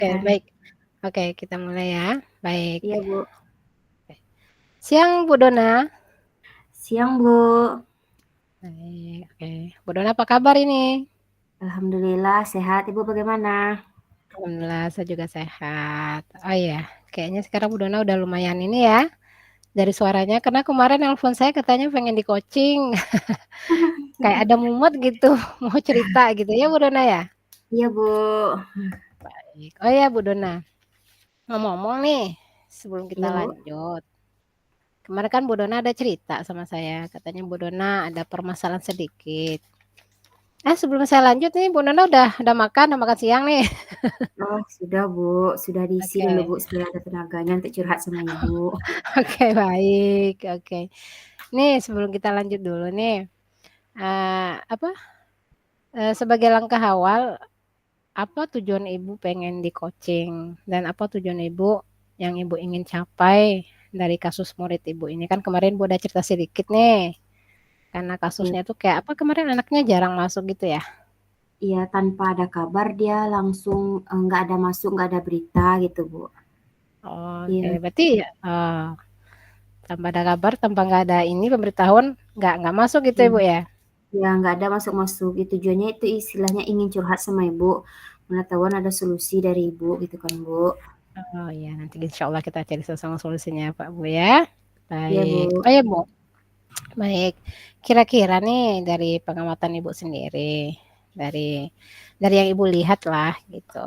Oke, Nah, baik. Oke, kita mulai ya. Baik. iya Bu. Siang Bu Dona. Siang Bu. Baik, oke. Bu Dona apa kabar ini? Alhamdulillah sehat. Ibu bagaimana? Alhamdulillah saya juga sehat. Oh iya, kayaknya sekarang Bu Dona udah lumayan ini ya dari suaranya karena kemarin nelpon saya katanya pengen di-coaching, kayak ada mumet gitu, mau cerita gitu ya Bu Dona ya? Iya Bu. Baik. Oh ya Bu Dona, ngomong-ngomong nih sebelum kita Iya Bu. lanjut. Kemarin kan Bu Dona ada cerita sama saya, katanya Bu Dona ada permasalahan sedikit. Sebelum saya lanjut nih, Bu Nana udah makan siang nih. Oh sudah Bu. Sudah diisi dulu Oke, Bu supaya ada tenaganya untuk curhat sama Ibu. oke baik, oke. Nih sebelum kita lanjut dulu nih, apa, sebagai langkah awal, apa tujuan Ibu pengen di-coaching dan apa tujuan Ibu yang Ibu ingin capai dari kasus murid Ibu ini? Kan kemarin Bu udah cerita sedikit nih, karena Iya, kasusnya tuh kayak apa kemarin anaknya jarang masuk gitu ya? iya tanpa ada kabar dia langsung nggak ada masuk, nggak ada berita gitu Bu. Oke, Iya, berarti, tanpa ada kabar, tanpa nggak ada ini pemberitahuan, nggak masuk gitu ya, iya. Bu, ya? Ya nggak ada masuk-masuk. Itu tujuannya itu istilahnya ingin curhat sama Ibu. Mana tahuan ada solusi dari Ibu gitu kan Bu. Oh, iya, nanti insya Allah kita cari sama solusinya, Pak, Bu, ya. Iya Baik. Bu. Oh, ya, Bu, baik. Kira-kira nih dari pengamatan Ibu sendiri, dari dari yang Ibu lihat lah gitu,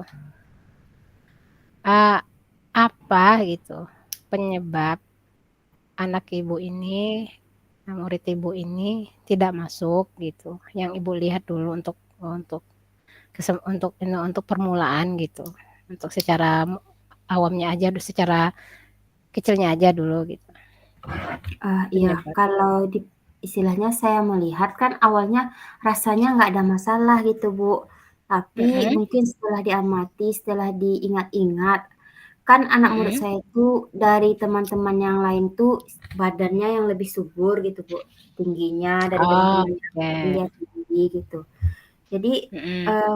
eee, apa gitu penyebab anak Ibu ini, murid Ibu ini tidak masuk gitu, yang Ibu lihat dulu untuk untuk permulaan gitu, untuk secara awamnya aja, secara kecilnya aja dulu gitu, Iya, penyebab. kalau istilahnya saya melihat kan awalnya rasanya nggak ada masalah gitu, Bu. Tapi Mhm, mungkin setelah diamati, setelah diingat-ingat, kan anak murid mhm. saya itu dari teman-teman yang lain tuh badannya yang lebih subur gitu, Bu, tingginya dari teman-teman yang lain Oke, dia tinggi gitu. Jadi, mhm. eee,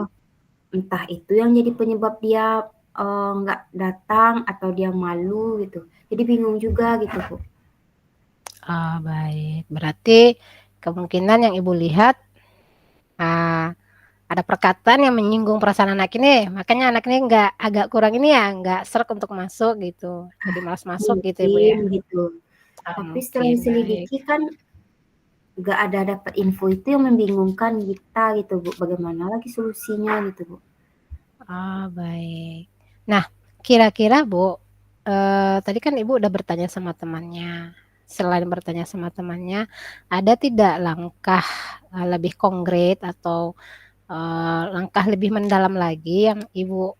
entah itu yang jadi penyebab dia, nggak datang atau dia malu gitu. Jadi bingung juga gitu, Bu. Oh, baik. Berarti kemungkinan yang Ibu lihat, eee, ada perkataan yang menyinggung perasaan anak ini, makanya anak ini nggak agak kurang ini ya, nggak sreg untuk masuk gitu, jadi malas masuk gitu ya, Bu, Mungkin ya? gitu. Oh, Tapi setelah mungkin, baik. diselidiki kan nggak ada dapat info itu yang membingungkan kita gitu, Bu. Bagaimana lagi solusinya gitu, Bu. Oh, baik. Nah, kira-kira Bu, tadi kan Ibu udah bertanya sama temannya. Selain bertanya sama temannya, ada tidak langkah, lebih konkret atau, langkah lebih mendalam lagi yang Ibu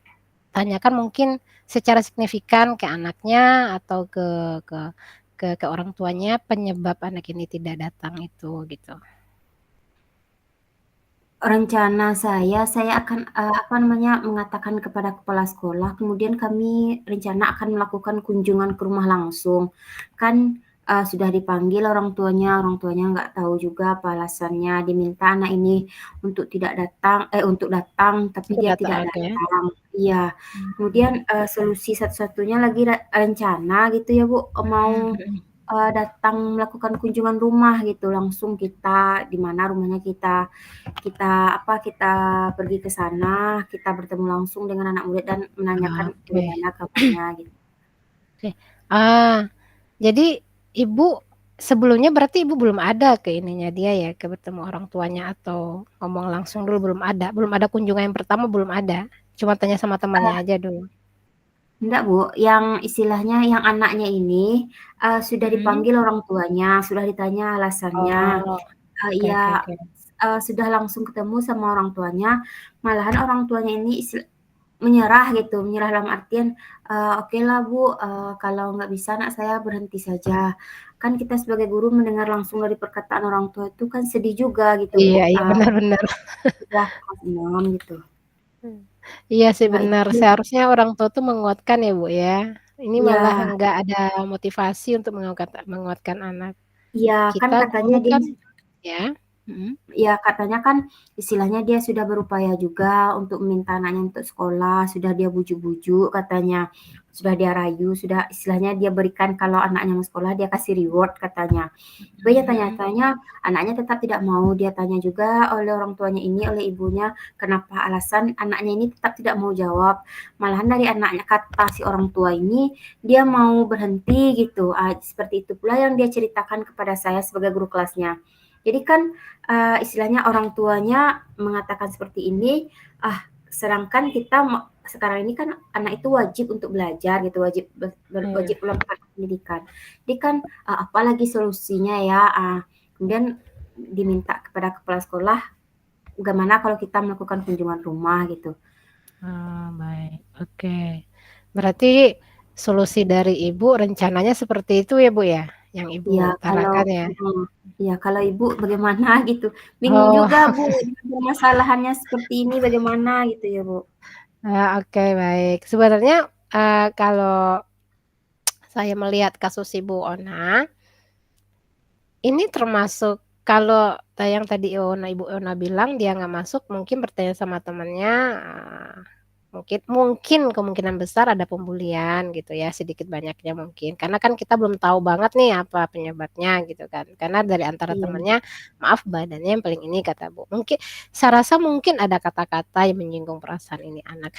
tanyakan mungkin secara signifikan ke anaknya atau ke ke orang tuanya penyebab anak ini tidak datang itu, gitu? Rencana saya akan, apa namanya, mengatakan kepada kepala sekolah, kemudian kami rencana akan melakukan kunjungan ke rumah langsung. Kan, sudah dipanggil orang tuanya nggak tahu juga apa alasannya, diminta anak ini untuk datang, tapi Untuk dia datang, tidak oke. datang. Iya. Mmm, Kemudian, solusi satu-satunya lagi rencana gitu ya, Bu, mau mhm mhm. datang melakukan kunjungan rumah gitu, langsung kita di mana rumahnya kita kita apa, kita pergi ke sana, kita bertemu langsung dengan anak murid dan menanyakan Oke. bagaimana kabarnya gitu. Oke. Jadi Ibu sebelumnya berarti Ibu belum ada ke ininya dia ya, ke bertemu orang tuanya atau ngomong langsung dulu belum ada kunjungan yang pertama belum ada? Cuma tanya sama temannya aja dulu? Enggak, Bu, yang istilahnya yang anaknya ini, sudah Mhm. dipanggil orang tuanya, sudah ditanya alasannya, Oh, oke iya, oke oke. sudah langsung ketemu sama orang tuanya, malahan orang tuanya ini menyerah gitu, menyerah dalam artian, "Okelah Bu, kalau nggak bisa anak saya berhenti saja." Kan kita sebagai guru mendengar langsung dari perkataan orang tua itu kan sedih juga gitu Bu, Iya iya, benar benar. udah kelas 6 gitu. Iya sih Ya benar, itu seharusnya orang tua tuh menguatkan ya, Bu, ya. Ini malah iya enggak ada motivasi untuk menguatkan anak. iya, kan Kita katanya guru dia kan ya? Mhm. Ya katanya kan istilahnya dia sudah berupaya juga untuk meminta anaknya untuk sekolah, sudah dia bujuk-bujuk katanya, sudah dia rayu, sudah istilahnya dia berikan kalau anaknya mau sekolah dia kasih reward katanya. Tapi ya Mhm. tanya anaknya tetap tidak mau, dia tanya juga oleh orang tuanya ini, oleh ibunya, kenapa alasan anaknya ini tetap tidak mau jawab. Malahan dari anaknya kata si orang tua ini, dia mau berhenti gitu. Seperti itu pula yang dia ceritakan kepada saya sebagai guru kelasnya. Jadi kan istilahnya orang tuanya mengatakan seperti ini, sedangkan kita sekarang ini kan anak itu wajib untuk belajar gitu, Iya. wajib melakukan pendidikan. Jadi kan apalagi solusinya ya, kemudian diminta kepada kepala sekolah, bagaimana kalau kita melakukan kunjungan rumah gitu. Oh, baik. Oke. Berarti solusi dari Ibu rencananya seperti itu ya, Bu, ya? Yang Ibu Ya kalau utarakan ya? ya kalau Ibu bagaimana gitu. Bingung Oh, juga Bu, dengan permasalahannya seperti ini bagaimana gitu ya Bu. oke, baik. Sebenarnya, kalau saya melihat kasus Ibu Ona, ini termasuk kalau yang tadi Ibu Ona bilang dia nggak masuk mungkin bertanya sama temannya, mungkin kemungkinan besar ada pembulian gitu ya, sedikit banyaknya mungkin. Karena kan kita belum tahu banget nih apa penyebabnya gitu kan. Karena dari antara Iya temannya, "Maaf badannya yang paling ini," kata Bu. Saya rasa mungkin ada kata-kata yang menyinggung perasaan ini anak.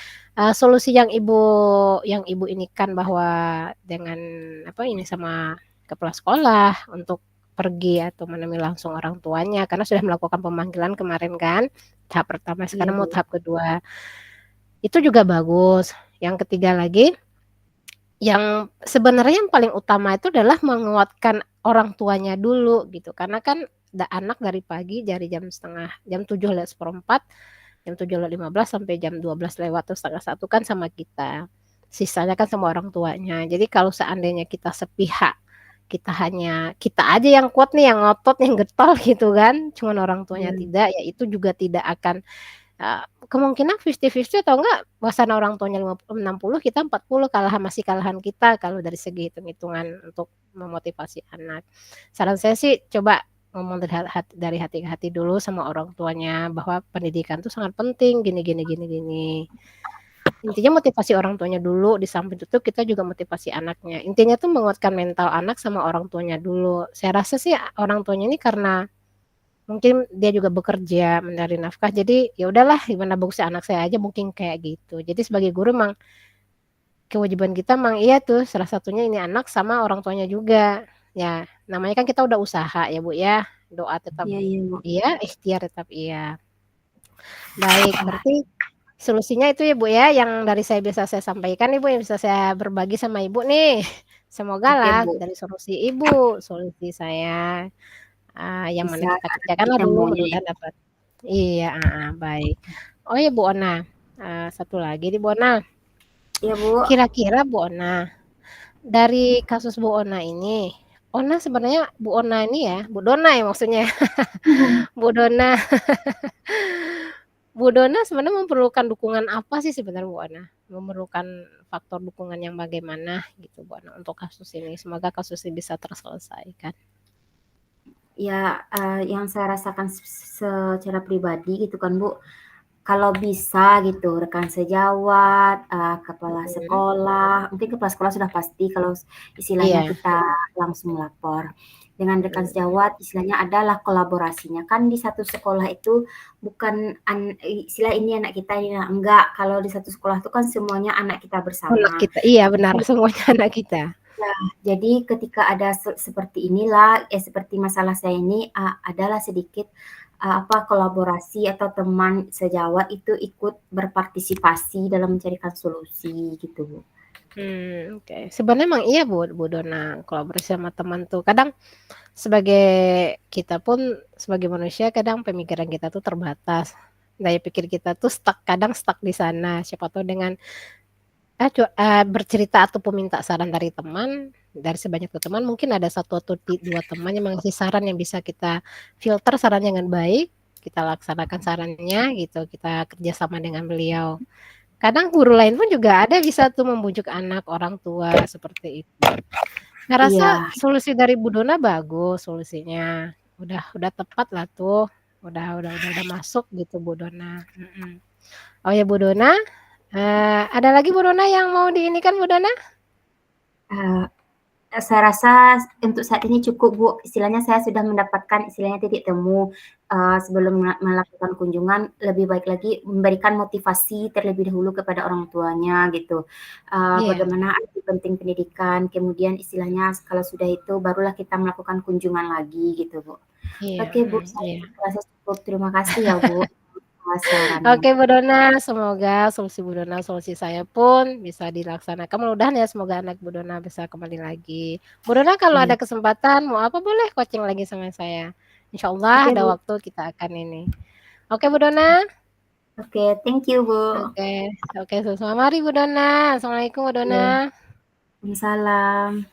Solusi yang Ibu ini kan bahwa dengan ini sama kepala sekolah untuk pergi atau menemui langsung orang tuanya karena sudah melakukan pemanggilan kemarin kan, tahap pertama, iya sekarang mau Bu. tahap kedua. Itu juga bagus. Yang ketiga lagi, yang sebenarnya yang paling utama itu adalah menguatkan orang tuanya dulu gitu, karena kan anak dari pagi dari jam 7:04, jam 7:15 sampai jam 12:00 atau 12:30 kan sama kita. Sisanya kan sama orang tuanya. Jadi kalau seandainya kita sepihak, kita aja yang kuat nih, yang ngotot, yang getol gitu kan, cuman orang tuanya Iya. tidak, ya itu juga tidak akan kemungkinan 50-50 atau enggak pasangan orang tuanya 60, kita 40 masih kalahan kita kalau dari segi hitung-hitungan untuk memotivasi anak. Saran saya sih coba ngomong dari hati ke hati dulu sama orang tuanya bahwa pendidikan itu sangat penting gini gini gini gini. Intinya motivasi orang tuanya dulu, di samping itu kita juga motivasi anaknya. Intinya tuh menguatkan mental anak sama orang tuanya dulu. Saya rasa sih orang tuanya ini karena mungkin dia juga bekerja, mencari nafkah, jadi ya udahlah gimana bagusnya anak saya aja mungkin kayak gitu. Jadi sebagai guru memang kewajiban kita memang iya tuh salah satunya ini anak sama orang tuanya juga. Ya namanya kan kita udah usaha ya Bu ya, doa tetap Iya iya Bu. iya, ikhtiar tetap iya. Baik, berarti solusinya itu ya Bu ya yang dari saya bisa saya sampaikan Ibu, yang bisa saya berbagi sama Ibu nih. Oke Semogalah Bu, dari solusi Ibu, solusi saya, yang mana bisa kita karena kerjakanlah kita dulu maunya mudah-mudahan dapat. Iya, baik. Oh ya Bu Ona, satu lagi nih Bu Ona, iya Bu. kira-kira Bu Ona, dari kasus Bu Ona ini, Ona sebenarnya Bu Ona ini ya, Bu Dona ya maksudnya, Bu Dona, Bu Dona sebenarnya memerlukan dukungan apa sih sebenarnya Bu Ona? Memerlukan faktor dukungan yang bagaimana gitu Bu Ona untuk kasus ini? Semoga kasus ini bisa terselesaikan. Ya, yang saya rasakan secara pribadi gitu kan Bu, kalau bisa gitu rekan sejawat, kepala Mhm, sekolah, mungkin kepala sekolah sudah pasti kalau istilahnya iya, kita langsung lapor. Dengan rekan mhm, sejawat istilahnya adalah kolaborasinya, kan di satu sekolah itu bukan istilah ini anak kita, ini anak enggak, kalau di satu sekolah itu kan semuanya anak kita anak bersama. kita iya benar, Jadi semuanya anak kita. ya, jadi ketika ada seperti inilah, seperti masalah saya ini, adalah sedikit, kolaborasi atau teman sejawat itu ikut berpartisipasi dalam mencarikan solusi gitu, Bu. Oke. Sebenarnya emang iya Bu Dona, kolaborasi sama teman tuh kadang sebagai kita pun sebagai manusia kadang pemikiran kita tuh terbatas. Daya pikir kita tuh kadang stuck di sana. Siapa tahu dengan bercerita ataupun minta saran dari teman, dari sebanyak teman mungkin ada satu atau 2 teman yang mengasih saran yang bisa kita filter sarannya dengan baik, kita laksanakan sarannya gitu, kita kerjasama dengan beliau. Kadang guru lain pun juga ada bisa tuh membujuk anak, orang tua, seperti itu. Saya rasa Iya solusi dari Bu Dona bagus solusinya, udah tepat lah tuh. Udah masuk gitu Bu Dona, Oh ya Bu Dona, ada lagi Bu Dona yang mau diinikan Bu Dona? Eee, saya rasa untuk saat ini cukup Bu, istilahnya saya sudah mendapatkan istilahnya titik temu, sebelum melakukan kunjungan lebih baik lagi memberikan motivasi terlebih dahulu kepada orang tuanya gitu, Iya bagaimana arti penting pendidikan, kemudian istilahnya kalau sudah itu barulah kita melakukan kunjungan lagi gitu Bu. iya, Oke Bu, saya iya. rasa cukup, terima kasih ya Bu, atas sarannya. Oke Bu Dona, semoga solusi Bu Dona, solusi saya pun bisa dilaksanakan. Mudah-mudahan ya semoga anak Bu Dona bisa kembali lagi. Bu Dona kalau Iya. ada kesempatan mau apa boleh coaching lagi sama saya. Insya Allah Oke ada Bu. waktu kita akan ini. Oke Bu Dona. Oke, thank you Bu. Oke, oke sama mari Bu Dona. Assalamualaikum Bu Oke, Dona. waalaikumsalam.